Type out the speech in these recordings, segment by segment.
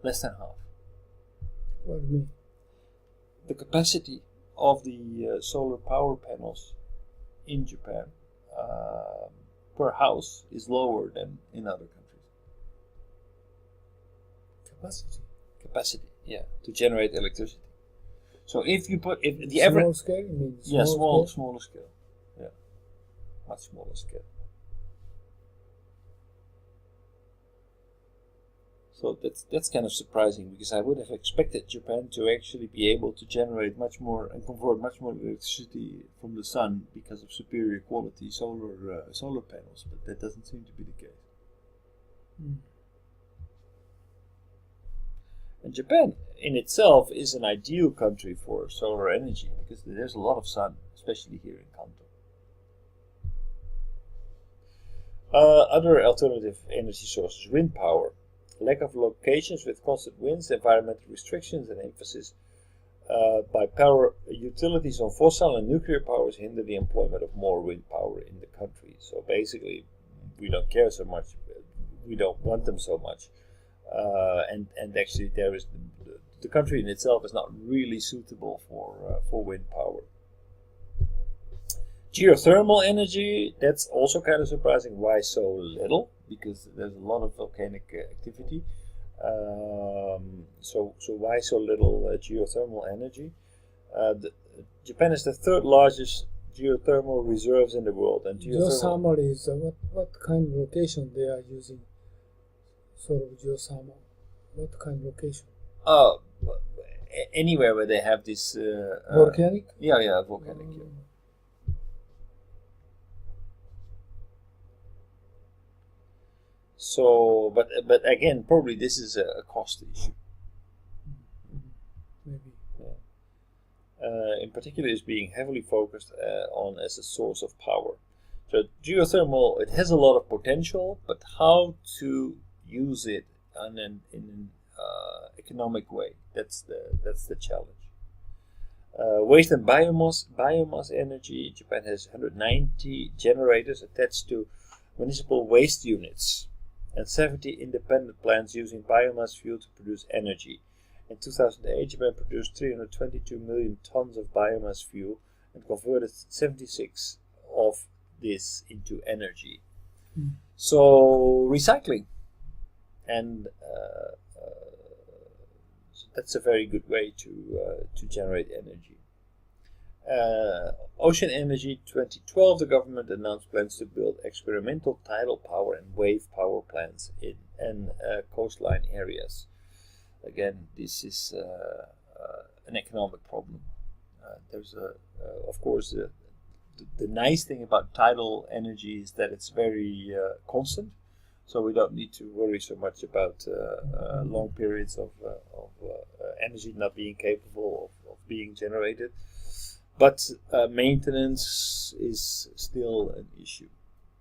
Less than half. What do you mean? The capacity of the solar power panels in Japan per house is lower than in other countries. Capacity, yeah, to generate electricity. So if you put the small average scale, you mean smaller scale? scale, yeah, much smaller scale. So that's kind of surprising, because I would have expected Japan to actually be able to generate much more and convert much more electricity from the sun because of superior quality solar panels, but that doesn't seem to be the case. Mm. And Japan in itself is an ideal country for solar energy because there's a lot of sun, especially here in Kanto. Other alternative energy sources: wind power. Lack of locations with constant winds, environmental restrictions, and emphasis by power utilities on fossil and nuclear powers hinder the employment of more wind power in the country. So basically, we don't care so much, we don't want them so much. And actually, there is the country in itself is not really suitable for wind power. Geothermal energy, that's also kind of surprising. Why so little? Because there's a lot of volcanic activity. So why so little geothermal energy? Japan is the third largest geothermal reserves in the world, and geothermal is what kind of location they are using? Sort of geothermal. What kind of location? Anywhere where they have this volcanic. Yeah, volcanic. Yeah. So, but again, probably this is a cost issue. Maybe. Yeah. In particular, is being heavily focused on as a source of power. So geothermal, it has a lot of potential, but how to use it in an economic way? That's the challenge. Waste and biomass energy. Japan has 190 generators attached to municipal waste units, and 70 independent plants using biomass fuel to produce energy. In 2008, Japan produced 322 million tons of biomass fuel and converted 76 of this into energy. Mm. So recycling, and so that's a very good way to generate energy. Ocean energy. 2012, the government announced plans to build experimental tidal power and wave power plants in coastline areas. Again, this is an economic problem. There's of course, the nice thing about tidal energy is that it's very constant, so we don't need to worry so much about long periods of energy not being capable of being generated. But maintenance is still an issue.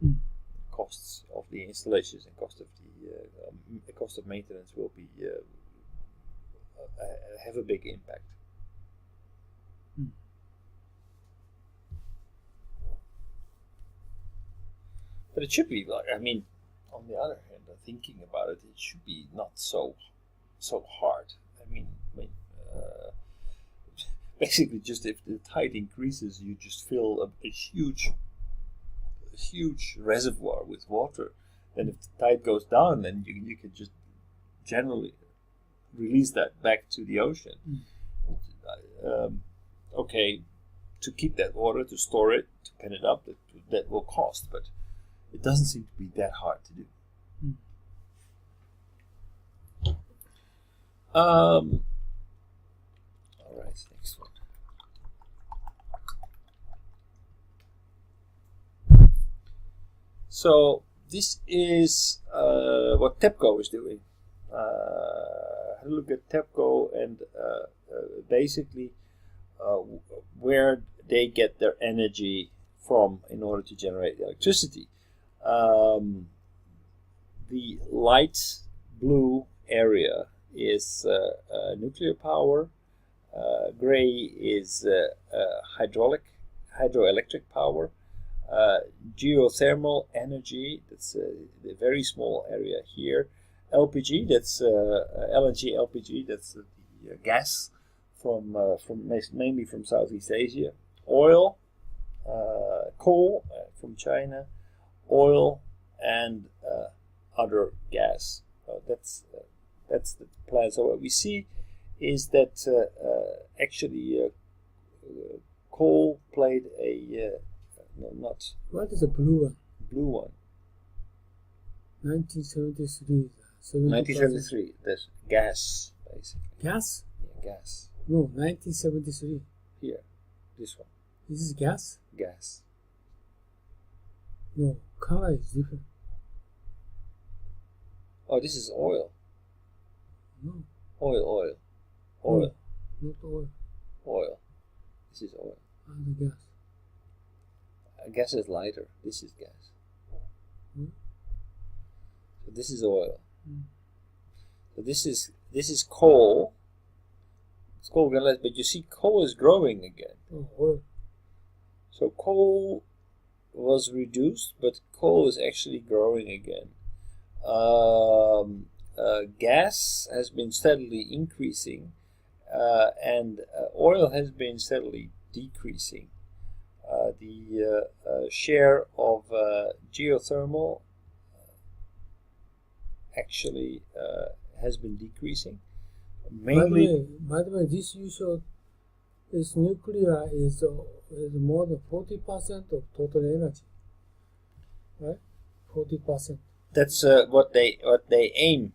Mm. Costs of the installations and cost of maintenance will be have a big impact. Mm. But it should be like, I mean, on the other hand, thinking about it, it should be not so hard. I mean, basically, just if the tide increases, you just fill a huge reservoir with water. Then if the tide goes down, then you can just generally release that back to the ocean. Okay, to keep that water, to store it, to pen it up, that will cost, but it doesn't seem to be that hard to do. All right, next one. So this is what TEPCO is doing. Had a look at TEPCO and basically where they get their energy from in order to generate electricity. The light blue area is nuclear power. Gray is hydroelectric power. Geothermal energy, that's a very small area here, LPG, that's LNG LPG, that's the gas from mainly from Southeast Asia. Oil, coal from China, oil, and other gas. That's the plan. So what we see is that actually coal played a no, not What is the blue one? blue one. 1973. 1973. That's gas, basically. Gas? Yeah, gas. No, 1973. Here, this one. This is gas? Gas. No, color is different. Oh, this is oil. No, Oil. not oil. Oil. This is oil. And the gas. Gas is lighter. This is gas. Hmm? So this is oil. Hmm. So this is coal. It's coal, but you see, coal is growing again. Oh, oil. So coal was reduced, but coal is actually growing again. Gas has been steadily increasing, and oil has been steadily decreasing. The share of geothermal actually has been decreasing. Mainly, By the way, this you showed is nuclear is more than 40% of total energy, right? 40%. that's what they aim.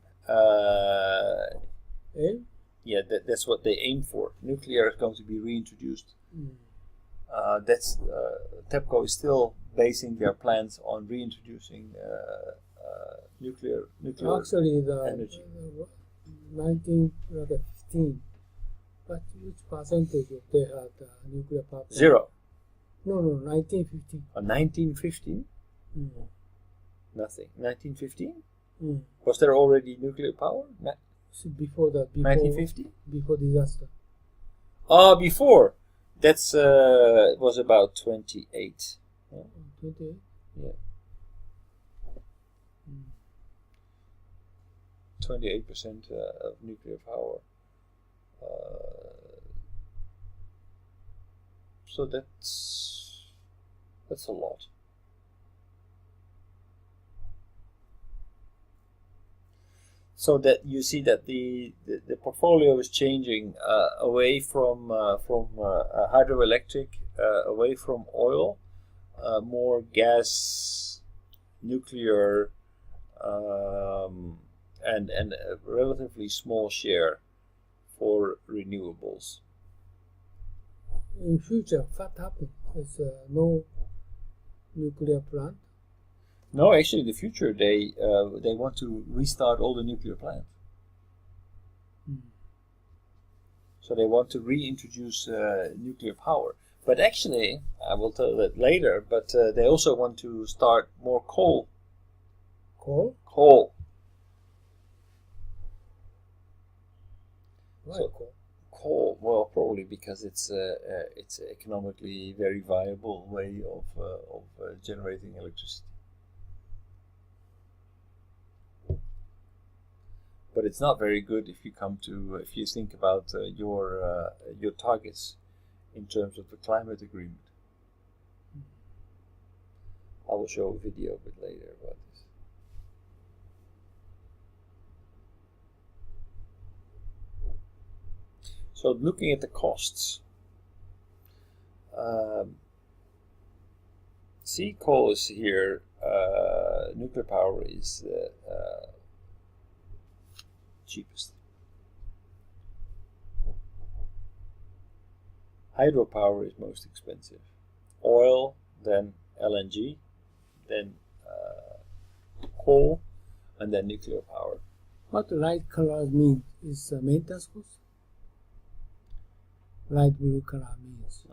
Eh? Yeah, that's what they aim for. Nuclear is going to be reintroduced. Mm. That's TEPCO is still basing their plans on reintroducing nuclear Actually, the energy. 1915. But which percentage of they had nuclear power? plant? 0. No, 1915. 1915? Mm. Nothing. 1915? Mm. Was there already nuclear power? So before that, 1950? before disaster. Before. That's was about 28. 28? Yeah. Mm. 28% of nuclear power. So that's a lot. So that you see that the portfolio is changing away from hydroelectric, away from oil, more gas, nuclear, and a relatively small share for renewables. In future, what happened? Is no nuclear plant? No, actually, in the future they want to restart all the nuclear plants. Mm. So they want to reintroduce nuclear power. But actually, I will tell that later. But they also want to start more coal. Coal? Coal. Why So- coal? Coal. Well, probably because it's an economically very viable way of generating electricity. But it's not very good if you think about your targets in terms of the climate agreement. I will show a video a bit later about this. So looking at the costs, see, coal is here. Nuclear power is cheapest. Hydropower is most expensive. Oil, then LNG, then coal, and then nuclear power. What light color means is maintenance cost? Light blue color means.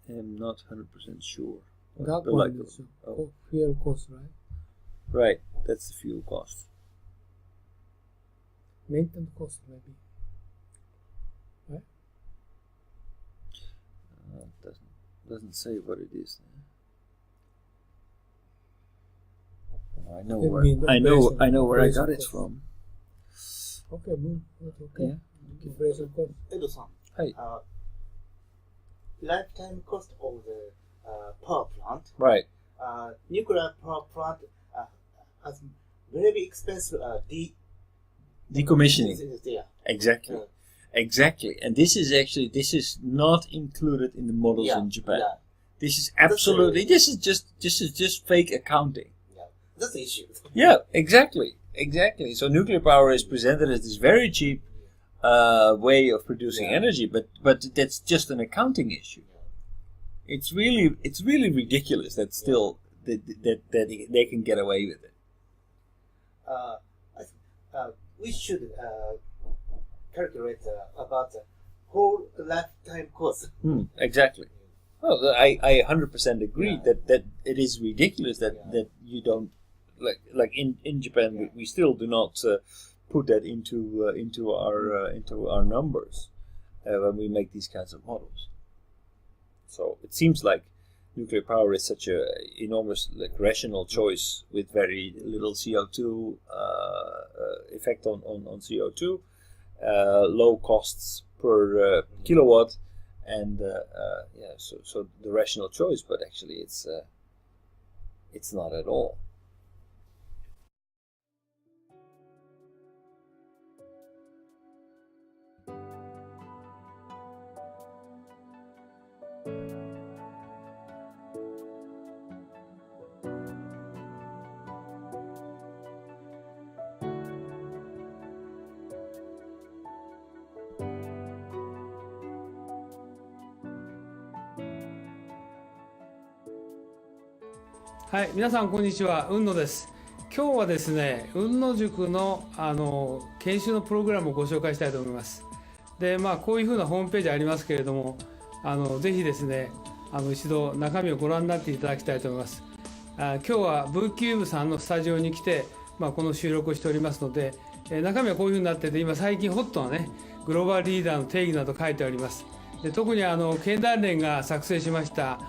I'm not 100% sure. That The one light is color. fuel cost, right? Right, that's the fuel cost. Maintenance cost maybe. Right? Doesn't say what it is. I know where I know where I got it from. Okay, okay. Yeah. Operation cost. エドさん、はい。lifetime cost of the power plant. Right. Nuclear power plant has very expensive Decommissioning. Yeah. Exactly. Exactly. And this is not included in the models in Japan. Yeah. This is absolutely this is just fake accounting. Yeah. That's the issue. Yeah, exactly. Exactly. So nuclear power is presented as this very cheap way of producing energy, but that's just an accounting issue. It's really ridiculous that still that they can get away with it. We should calculate about the whole lifetime cost. Exactly. Well, I 100% agree that it is ridiculous that you don't like in Japan we still do not put that into our numbers when we make these kinds of models. So it seems like nuclear power is such a enormous rational choice with very little CO2 effect on CO2, low costs per kilowatt, and so the rational choice, but actually it's not at all.はい、皆さんこんにちは、雲野です。今日はですね、雲野塾の研修のプログラムをご紹介したいと思います。で、こういうふうなホームページありますけれども、ぜひですね、一度中身をご覧になっていただきたいと思います。今日はブーキューブさんのスタジオに来て、この収録をしておりますので、中身はこういうふうになってて、今最近ホットなね、グローバルリーダーの定義など書いてあります。で、特に経団連が作成しました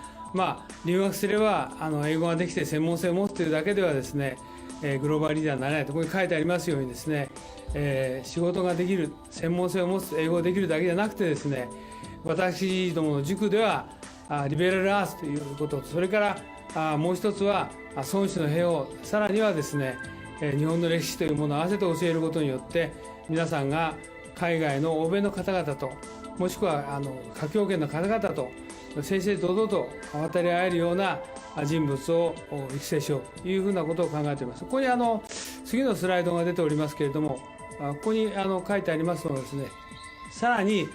留学すれば英語ができて専門性を持つというだけではですね、グローバルリーダーになれないとここに書いてありますようにですね、仕事ができる専門性を持つ英語ができるだけじゃなくてですね、私どもの塾ではリベラルアースということと、それからもう一つは孫子の兵を、さらにはですね、日本の歴史というものを合わせて教えることによって皆さんが海外の欧米の方々と、もしくは華僑圏の方々と正々堂々と渡り合えるような人物を育成しようというふうなことを考えています。ここに次のスライドが出ておりますけれども、ここに書いてありますのはですね、さらに、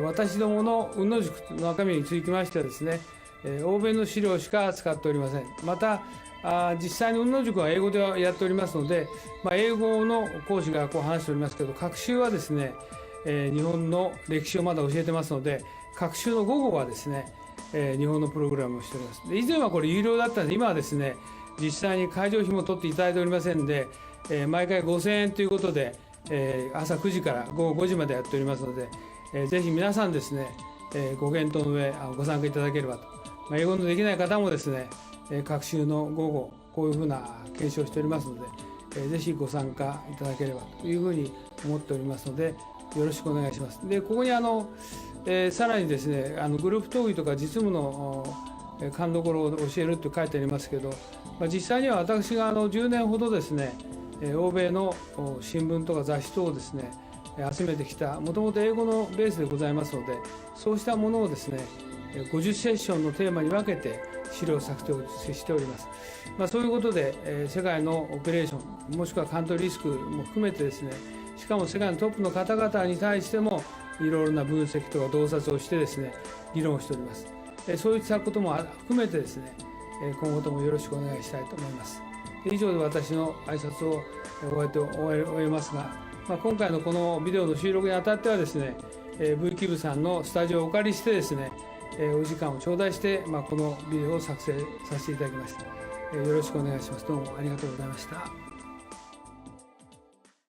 私どもの雲野塾の中身につきましてはですね、欧米の資料しか使っておりません。また実際に雲野塾は英語でやっておりますので、英語の講師が話しておりますけど、学習はですね、日本の歴史をまだ教えてますので、学習の午後はですね、日本のプログラムをしております。で、以前はこれ有料だったので、今はですね、実際に会場費も取っていただいておりませんで、毎回5000円ということで、朝9時から午後5時までやっておりますので、ぜひ皆さんですね、ご検討の上ご参加いただければと。英語のできない方もですね、学習の午後こういうふうな研修をしておりますので、ぜひご参加いただければというふうに思っておりますので、よろしくお願いします。で、ここにさらにですね、グループ討議とか実務の勘どころを教えると書いてありますけど、実際には私が10年ほどですね、欧米の新聞とか雑誌等をですね、集めてきた、もともと英語のベースでございますので、そうしたものをですね、50セッションのテーマに分けて資料作成をしております。そういうことで、世界のオペレーション、もしくはカントリーリスクも含めてですね、しかも世界のトップの方々に対してもいろいろな分析とか洞察をしてですね、議論をしております。そういったことも含めてですね、今後ともよろしくお願いしたいと思います。以上で私の挨拶を終えますが、今回のこのビデオの収録にあたってはですね、V キューブさんのスタジオをお借りしてですね、お時間を頂戴して、このビデオを作成させていただきました。よろしくお願いします。どうもありがとうございました。